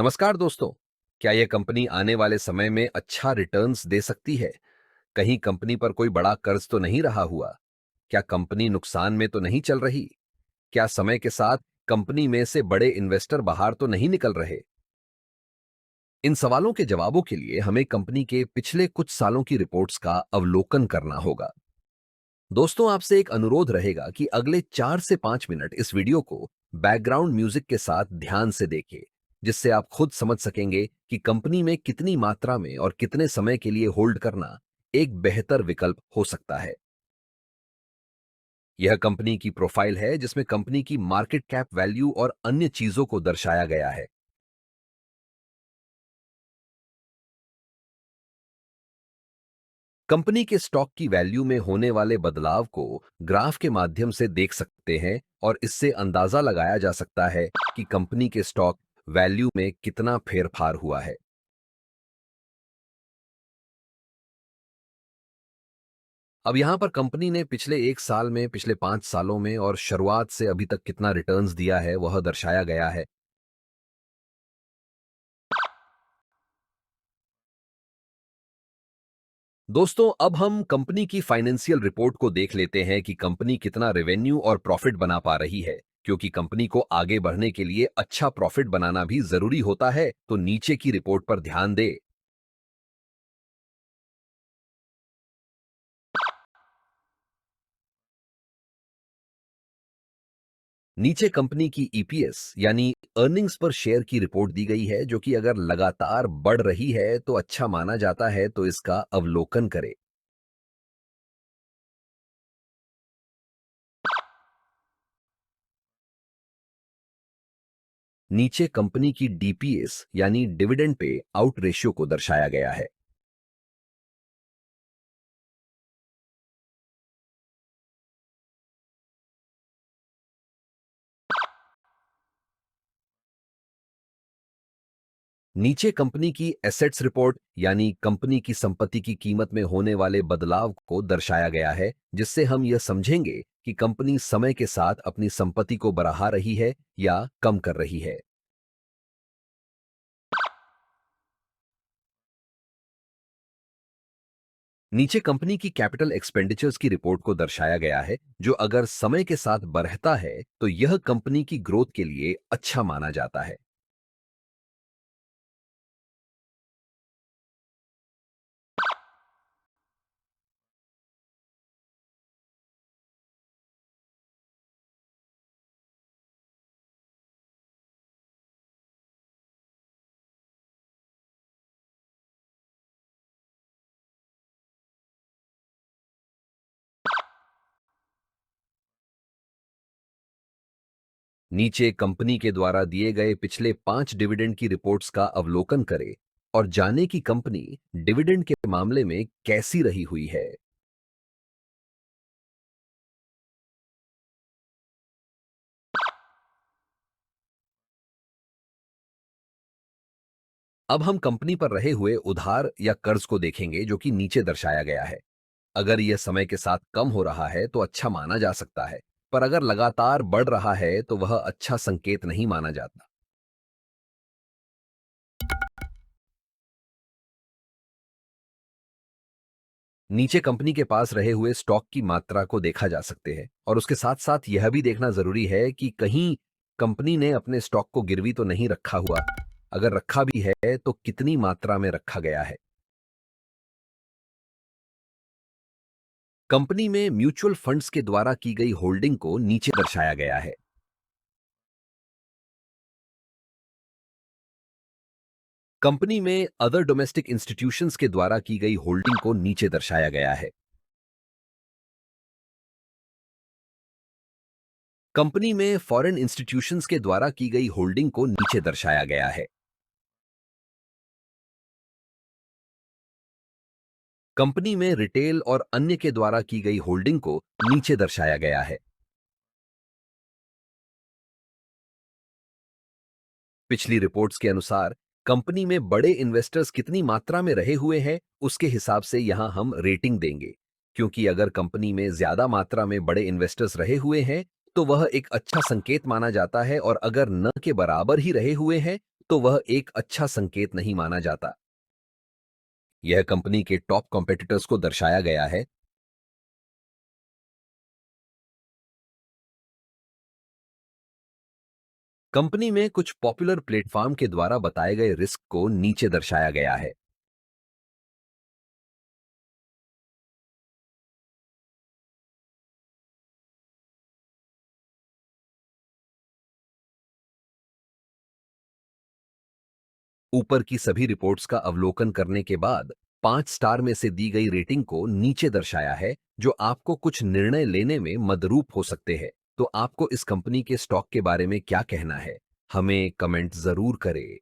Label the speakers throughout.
Speaker 1: नमस्कार दोस्तों। क्या यह कंपनी आने वाले समय में अच्छा रिटर्न्स दे सकती है? कहीं कंपनी पर कोई बड़ा कर्ज तो नहीं रहा हुआ? क्या कंपनी नुकसान में तो नहीं चल रही? क्या समय के साथ कंपनी में से बड़े इन्वेस्टर बाहर तो नहीं निकल रहे? इन सवालों के जवाबों के लिए हमें कंपनी के पिछले कुछ सालों की रिपोर्ट्स का अवलोकन करना होगा। दोस्तों, आपसे एक अनुरोध रहेगा कि अगले 4 से 5 मिनट इस वीडियो को बैकग्राउंड म्यूजिक के साथ ध्यान से देखें, जिससे आप खुद समझ सकेंगे कि कंपनी में कितनी मात्रा में और कितने समय के लिए होल्ड करना एक बेहतर विकल्प हो सकता है। यह कंपनी की प्रोफाइल है, जिसमें कंपनी की मार्केट कैप वैल्यू और अन्य चीजों को दर्शाया गया है। कंपनी के स्टॉक की वैल्यू में होने वाले बदलाव को ग्राफ के माध्यम से देख सकते हैं और इससे अंदाजा लगाया जा सकता है कि कंपनी के स्टॉक वैल्यू में कितना फेरफार हुआ है। अब यहां पर कंपनी ने पिछले 1 साल में, पिछले 5 सालों में और शुरुआत से अभी तक कितना रिटर्न्स दिया है वह दर्शाया गया है। दोस्तों, अब हम कंपनी की फाइनेंशियल रिपोर्ट को देख लेते हैं कि कंपनी कितना रेवेन्यू और प्रॉफिट बना पा रही है। क्योंकि कंपनी को आगे बढ़ने के लिए अच्छा प्रॉफिट बनाना भी जरूरी होता है, तो नीचे की रिपोर्ट पर ध्यान दे। नीचे कंपनी की ईपीएस यानी अर्निंग्स पर शेयर की रिपोर्ट दी गई है, जो कि अगर लगातार बढ़ रही है तो अच्छा माना जाता है, तो इसका अवलोकन करें। नीचे कंपनी की डीपीएस यानी डिविडेंड पे आउट रेशियो को दर्शाया गया है। नीचे कंपनी की एसेट्स रिपोर्ट यानी कंपनी की संपत्ति की कीमत में होने वाले बदलाव को दर्शाया गया है, जिससे हम यह समझेंगे कि कंपनी समय के साथ अपनी संपत्ति को बढ़ा रही है या कम कर रही है। नीचे कंपनी की कैपिटल एक्सपेंडिचर्स की रिपोर्ट को दर्शाया गया है, जो अगर समय के साथ बढ़ता है तो यह कंपनी की ग्रोथ के लिए अच्छा माना जाता है। नीचे कंपनी के द्वारा दिए गए पिछले 5 डिविडेंड की रिपोर्ट्स का अवलोकन करें और जाने कि कंपनी डिविडेंड के मामले में कैसी रही हुई है। अब हम कंपनी पर रहे हुए उधार या कर्ज को देखेंगे, जो कि नीचे दर्शाया गया है। अगर यह समय के साथ कम हो रहा है तो अच्छा माना जा सकता है, पर अगर लगातार बढ़ रहा है तो वह अच्छा संकेत नहीं माना जाता। नीचे कंपनी के पास रहे हुए स्टॉक की मात्रा को देखा जा सकते हैं और उसके साथ साथ यह भी देखना जरूरी है कि कहीं कंपनी ने अपने स्टॉक को गिरवी तो नहीं रखा हुआ। अगर रखा भी है तो कितनी मात्रा में रखा गया है। कंपनी में म्यूचुअल फंड्स के द्वारा की गई होल्डिंग को नीचे दर्शाया गया है। कंपनी में अदर डोमेस्टिक इंस्टीट्यूशंस के द्वारा की गई होल्डिंग को नीचे दर्शाया गया है। कंपनी में फॉरेन इंस्टीट्यूशंस के द्वारा की गई होल्डिंग को नीचे दर्शाया गया है। कंपनी में रिटेल और अन्य के द्वारा की गई होल्डिंग को नीचे दर्शाया गया है। पिछली रिपोर्ट्स के अनुसार कंपनी में बड़े इन्वेस्टर्स कितनी मात्रा में रहे हुए हैं, उसके हिसाब से यहां हम रेटिंग देंगे। क्योंकि अगर कंपनी में ज्यादा मात्रा में बड़े इन्वेस्टर्स रहे हुए हैं तो वह एक अच्छा संकेत माना जाता है, और अगर न के बराबर ही रहे हुए हैं तो वह एक अच्छा संकेत नहीं माना जाता। यह कंपनी के टॉप कॉम्पिटिटर्स को दर्शाया गया है। कंपनी में कुछ पॉपुलर प्लेटफॉर्म के द्वारा बताए गए रिस्क को नीचे दर्शाया गया है। ऊपर की सभी रिपोर्ट्स का अवलोकन करने के बाद 5 स्टार में से दी गई रेटिंग को नीचे दर्शाया है, जो आपको कुछ निर्णय लेने में मदरूप हो सकते हैं। तो आपको इस कंपनी के स्टॉक के बारे में क्या कहना है? हमें कमेंट जरूर करें।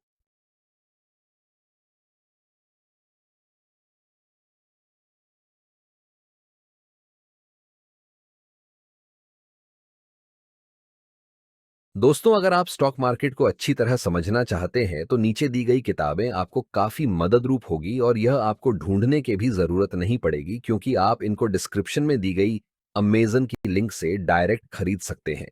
Speaker 1: दोस्तों, अगर आप स्टॉक मार्केट को अच्छी तरह समझना चाहते हैं तो नीचे दी गई किताबें आपको काफी मददरूप होगी, और यह आपको ढूंढने की भी जरूरत नहीं पड़ेगी, क्योंकि आप इनको डिस्क्रिप्शन में दी गई अमेजन की लिंक से डायरेक्ट खरीद सकते हैं।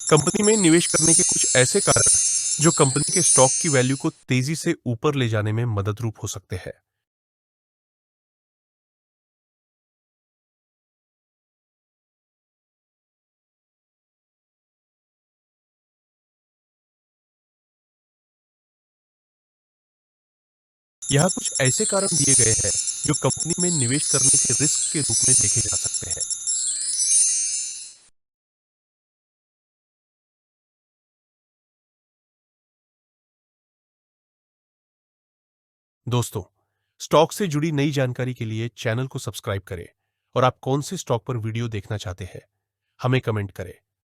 Speaker 2: कंपनी में निवेश करने के कुछ ऐसे कारण जो कंपनी के स्टॉक की वैल्यू को तेजी से ऊपर ले जाने में मददरूप हो सकते हैं। यहाँ कुछ ऐसे कारण दिए गए हैं जो कंपनी में निवेश करने के रिस्क के रूप में देखे जा सकते हैं। दोस्तों, स्टॉक से जुड़ी नई जानकारी के लिए चैनल को सब्सक्राइब करें और आप कौन से स्टॉक पर वीडियो देखना चाहते हैं, हमें कमेंट करें।